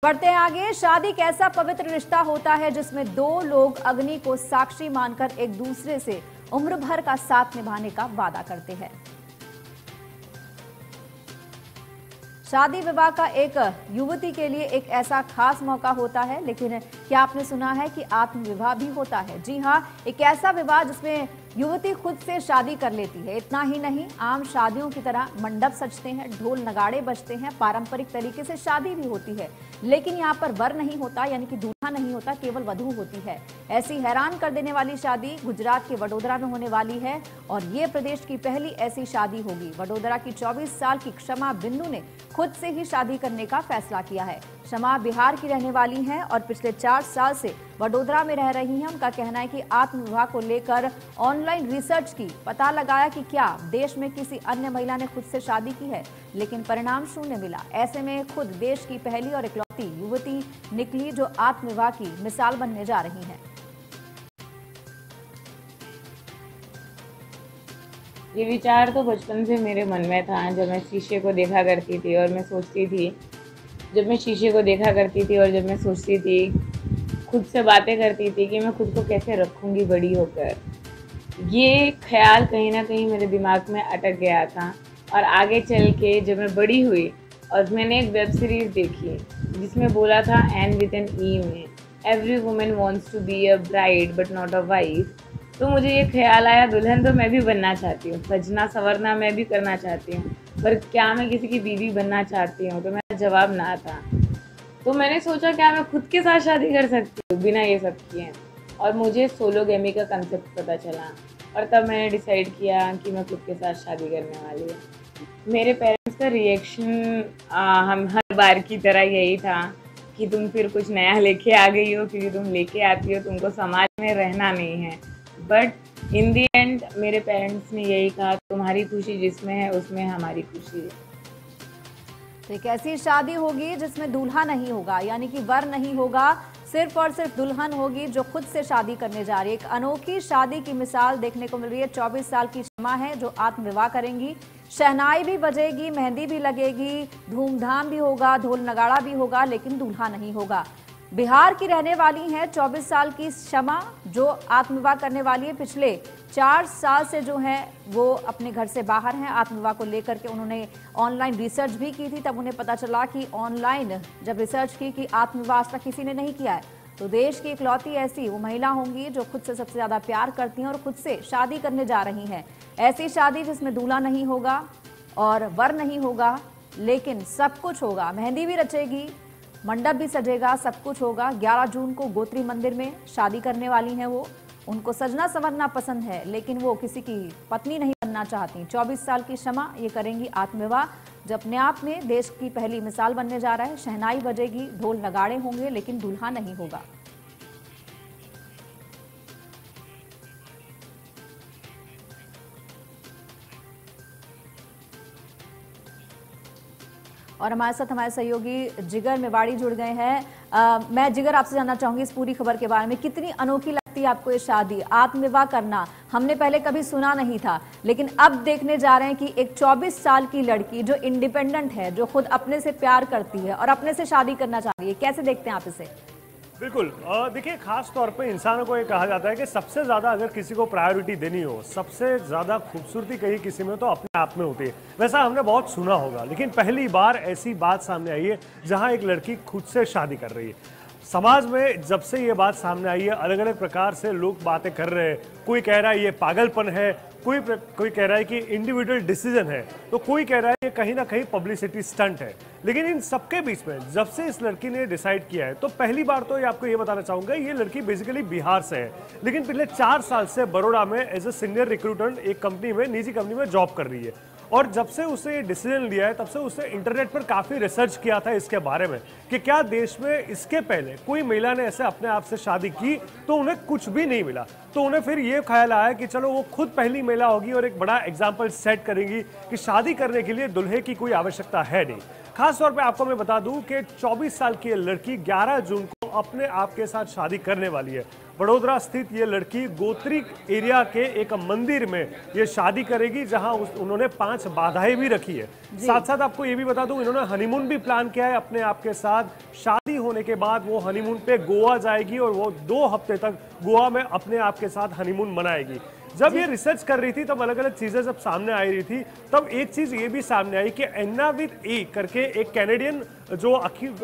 बढ़ते हैं आगे। शादी कैसा पवित्र रिश्ता होता है जिसमें दो लोग अग्नि को साक्षी मानकर एक दूसरे से उम्र भर का साथ निभाने का वादा करते हैं। शादी विवाह का एक युवती के लिए एक ऐसा खास मौका होता है, लेकिन क्या आपने सुना है कि आत्म विवाह भी होता है? जी हां, एक ऐसा विवाह जिसमें युवती खुद से शादी कर लेती है। इतना ही नहीं, आम शादियों की तरह मंडप सजते हैं, ढोल नगाड़े बजते हैं, पारंपरिक तरीके से शादी भी होती है, लेकिन यहाँ पर वर नहीं होता, यानी कि दूल्हा नहीं होता, केवल वधू होती है। ऐसी हैरान कर देने वाली शादी गुजरात के वडोदरा में होने वाली है और ये प्रदेश की पहली ऐसी शादी होगी। वडोदरा की 24 साल की क्षमा बिंदु ने खुद से ही शादी करने का फैसला किया है। क्षमा बिहार की रहने वाली हैं और पिछले 4 साल से वडोदरा में रह रही हैं। उनका कहना है कि आत्म विवाह को लेकर ऑनलाइन रिसर्च की, पता लगाया कि क्या देश में किसी अन्य महिला ने खुद से शादी की है, लेकिन परिणाम शून्य मिला। ऐसे में खुद देश की पहली और इकलौती युवती निकली जो आत्म विवाह की मिसाल बनने जा रही हैं। ये विचार तो बचपन से मेरे मन में था। जब मैं शीशे को देखा करती थी और मैं सोचती थी खुद से बातें करती थी कि मैं खुद को कैसे रखूंगी बड़ी होकर। ये ख्याल कहीं ना कहीं मेरे दिमाग में अटक गया था और आगे चल के जब मैं बड़ी हुई और मैंने एक वेब सीरीज़ देखी जिसमें बोला था एन विद एन ई में, every women wants to be a bride but not a wife. तो मुझे ये ख्याल आया, दुल्हन तो मैं भी बनना चाहती हूँ, सजना संवरना मैं भी करना चाहती हूँ, पर क्या मैं किसी की बीवी बनना चाहती हूँ? तो मेरा जवाब ना था। तो मैंने सोचा क्या मैं खुद के साथ शादी कर सकती हूँ बिना ये सब किए, और मुझे सोलोगेमी का कंसेप्ट पता चला और तब मैंने डिसाइड किया कि मैं खुद के साथ शादी करने वाली हूँ। मेरे पेरेंट्स का रिएक्शन हम हर बार की तरह यही था कि तुम फिर कुछ नया लेके आ गई हो, क्योंकि तुम लेके आती हो, तुमको समाज में रहना नहीं है। बट इन दी एंड मेरे पेरेंट्स ने यही कहा, तुम्हारी खुशी जिसमें है उसमें हमारी खुशी है। तो एक ऐसी शादी होगी जिसमें दूल्हा नहीं होगा, यानी कि वर नहीं होगा, सिर्फ और सिर्फ दुल्हन होगी जो खुद से शादी करने जा रही है। एक अनोखी शादी की मिसाल देखने को मिल रही है। 24 साल की क्षमा है जो आत्म विवाह करेंगी। शहनाई भी बजेगी, मेहंदी भी लगेगी, धूमधाम भी होगा, ढोल नगाड़ा भी होगा, लेकिन दूल्हा नहीं होगा। बिहार की रहने वाली हैं 24 साल की क्षमा, जो आत्मविवाह करने वाली है। पिछले 4 साल से जो है वो अपने घर से बाहर हैं। आत्मविवाह को लेकर के उन्होंने ऑनलाइन रिसर्च भी की थी, तब उन्हें पता चला कि ऑनलाइन जब रिसर्च की कि आत्मविवाह आज तक किसी ने नहीं किया है, तो देश की इकलौती ऐसी वो महिला होंगी जो खुद से सबसे ज़्यादा प्यार करती हैं और खुद से शादी करने जा रही हैं। ऐसी शादी जिसमें दूल्हा नहीं होगा और वर नहीं होगा, लेकिन सब कुछ होगा। मेहंदी भी रचेगी, मंडप भी सजेगा, सब कुछ होगा। 11 जून को गोत्री मंदिर में शादी करने वाली हैं वो। उनको सजना संवरना पसंद है, लेकिन वो किसी की पत्नी नहीं बनना चाहती। 24 साल की क्षमा ये करेंगी आत्मविवाह, जो अपने आप में देश की पहली मिसाल बनने जा रहा है। शहनाई बजेगी, ढोल नगाड़े होंगे, लेकिन दूल्हा नहीं होगा। और हमारे साथ हमारे सहयोगी जिगर मेवाड़ी जुड़ गए हैं। मैं जिगर आपसे जानना चाहूंगी इस पूरी खबर के बारे में, कितनी अनोखी लगती है आपको ये शादी? आत्मविवाह करना हमने पहले कभी सुना नहीं था, लेकिन अब देखने जा रहे हैं कि एक 24 साल की लड़की जो इंडिपेंडेंट है, जो खुद अपने से प्यार करती है और अपने से शादी करना चाह रही है। कैसे देखते हैं आप इसे? बिल्कुल, देखिए, खास तौर पे इंसानों को ये कहा जाता है कि सबसे ज़्यादा अगर किसी को प्रायोरिटी देनी हो, सबसे ज़्यादा खूबसूरती कहीं किसी में तो अपने आप में होती है। वैसा हमने बहुत सुना होगा, लेकिन पहली बार ऐसी बात सामने आई है जहां एक लड़की खुद से शादी कर रही है। समाज में जब से ये बात सामने आई है, अलग अलग प्रकार से लोग बातें कर रहे हैं। कोई कह रहा है ये पागलपन है, कोई कह रहा है कि इंडिविजुअल डिसीजन है, तो कोई कह रहा है ये कहीं ना कहीं पब्लिसिटी स्टंट है। लेकिन इन सबके बीच में जब से इस लड़की ने डिसाइड किया है, तो पहली बार तो ये आपको ये बताना चाहूंगा, ये लड़की बेसिकली बिहार से है, लेकिन पिछले 4 साल से बड़ौदा में एज ए सीनियर रिक्रूटर एक कंपनी में, निजी कंपनी में जॉब कर रही है। और जब से उसे ये डिसीजन लिया है, तब से उसने इंटरनेट पर काफ़ी रिसर्च किया था इसके बारे में कि क्या देश में इसके पहले कोई महिला ने ऐसे अपने आप से शादी की, तो उन्हें कुछ भी नहीं मिला। तो उन्हें फिर ये ख्याल आया कि चलो वो खुद पहली महिला होगी और एक बड़ा एग्जाम्पल सेट करेंगी कि शादी करने के लिए दुल्हे की कोई आवश्यकता है नहीं। खास तौर पे आपको मैं बता दूं कि 24 साल की लड़की 11 जून को अपने आप के साथ शादी करने वाली है। वडोदरा स्थित ये लड़की गोत्री एरिया के एक मंदिर में ये शादी करेगी, जहां उन्होंने 5 बाधाएं भी रखी है। साथ साथ आपको ये भी बता दूं, इन्होंने हनीमून भी प्लान किया है अपने आप के साथ। शादी होने के बाद वो हनीमून पे गोवा जाएगी और वो 2 हफ्ते तक गोवा में अपने आप के साथ हनीमून मनाएगी। जब ये रिसर्च कर रही थी तब अलग अलग चीजें जब सामने आ रही थी, तब एक चीज ये भी सामने आई कि एन्ना विद ए करके एक कैनेडियन जो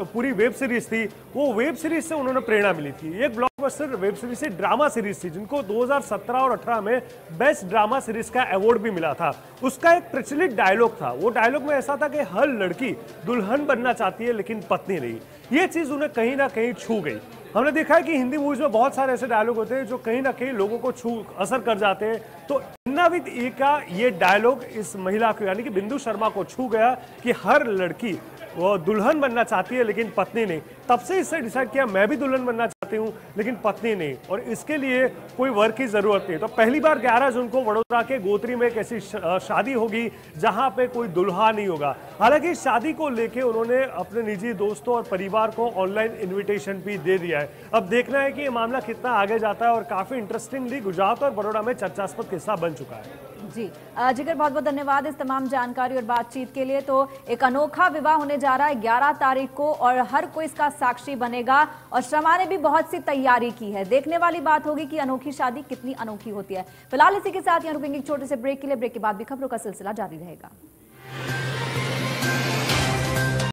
पूरी वेब सीरीज थी, वो वेब सीरीज से उन्होंने प्रेरणा मिली थी। एक ब्लॉकबस्टर वेब सीरीज से ड्रामा सीरीज थी, जिनको 2017 और 18 में बेस्ट ड्रामा सीरीज का अवार्ड भी मिला था। उसका एक प्रचलित डायलॉग था। वो डायलॉग में ऐसा था कि हर लड़की दुल्हन बनना चाहती है लेकिन पत्नी नहीं। ये चीज उन्हें कहीं ना कहीं छू गई। हमने देखा है कि हिंदी मूवीज में बहुत सारे ऐसे डायलॉग होते हैं जो कहीं ना कहीं लोगों को असर कर जाते हैं। तो एन्ना विद ए का ये डायलॉग इस महिला को, यानी कि बिंदु शर्मा को छू गया कि हर लड़की वो दुल्हन बनना चाहती है लेकिन पत्नी नहीं। तब से इससे डिसाइड किया मैं भी दुल्हन बनना चाहती हूँ लेकिन पत्नी नहीं, और इसके लिए कोई वर की जरूरत नहीं। तो पहली बार 11 जून को वडोदरा के गोत्री में एक ऐसी शादी होगी जहां पे कोई दुल्हा नहीं होगा। हालांकि शादी को लेके उन्होंने अपने निजी दोस्तों और परिवार को ऑनलाइन इन्विटेशन भी दे दिया है। अब देखना है कि ये मामला कितना आगे जाता है, और काफी इंटरेस्टिंगली गुजरात और बड़ौदा में चर्चास्पद किस्सा बन चुका है। जी जिगर, बहुत बहुत धन्यवाद इस तमाम जानकारी और बातचीत के लिए। तो एक अनोखा विवाह होने जा रहा है 11 तारीख को, और हर कोई इसका साक्षी बनेगा, और शमा ने भी बहुत सी तैयारी की है। देखने वाली बात होगी कि अनोखी शादी कितनी अनोखी होती है। फिलहाल इसी के साथ यहाँ रुकेंगे एक छोटे से ब्रेक के लिए। ब्रेक के बाद भी खबरों का सिलसिला जारी रहेगा।